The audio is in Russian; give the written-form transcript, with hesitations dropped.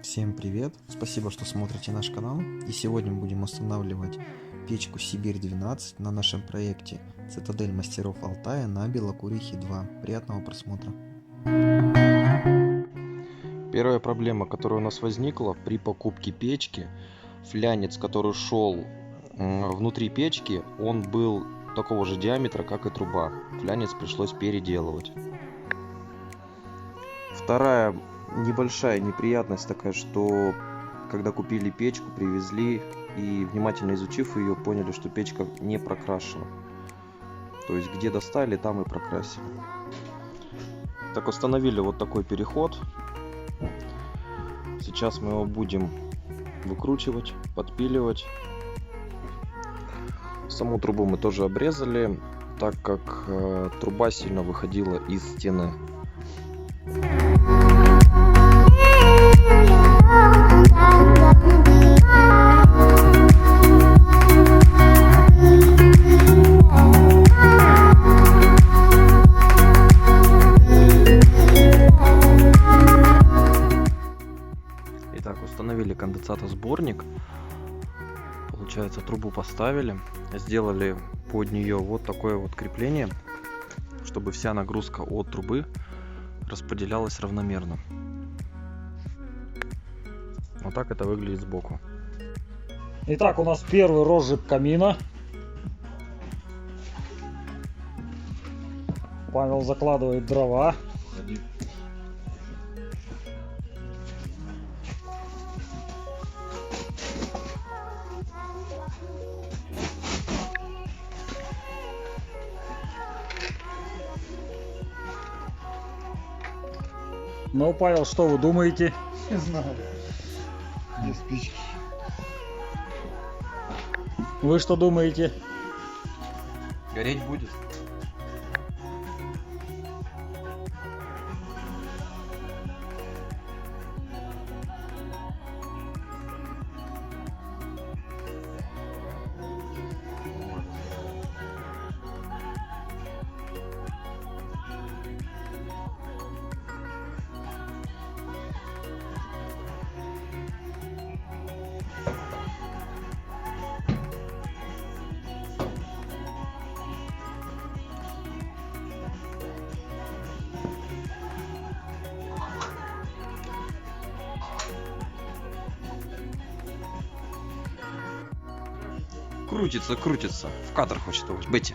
Всем привет! Спасибо, что смотрите наш канал. И сегодня будем устанавливать печку Сибирь 12 на нашем проекте Цитадель мастеров Алтая на Белокурихе 2. Приятного просмотра! Первая проблема, которая у нас возникла при покупке печки, флянец, который шел внутри печки, он был такого же диаметра, как и труба. Флянец пришлось переделывать. Вторая небольшая неприятность такая, что когда купили печку, привезли и внимательно изучив ее, поняли, что печка не прокрашена. То есть где достали, там и прокрасили. Так, установили вот такой переход. Сейчас мы его будем выкручивать, подпиливать. Саму трубу мы тоже обрезали, так как труба сильно выходила из стены. Итак, установили конденсатосборник. Получается, трубу поставили, сделали под нее вот такое вот крепление, чтобы вся нагрузка от трубы распределялась равномерно. Вот так это выглядит сбоку. Итак, у нас первый розжиг камина. Павел закладывает дрова. Ну, Павел, что вы думаете? Не знаю. Без спички. Вы что думаете? Гореть будет. Крутится, крутится. В кадр хочет его. Бетти.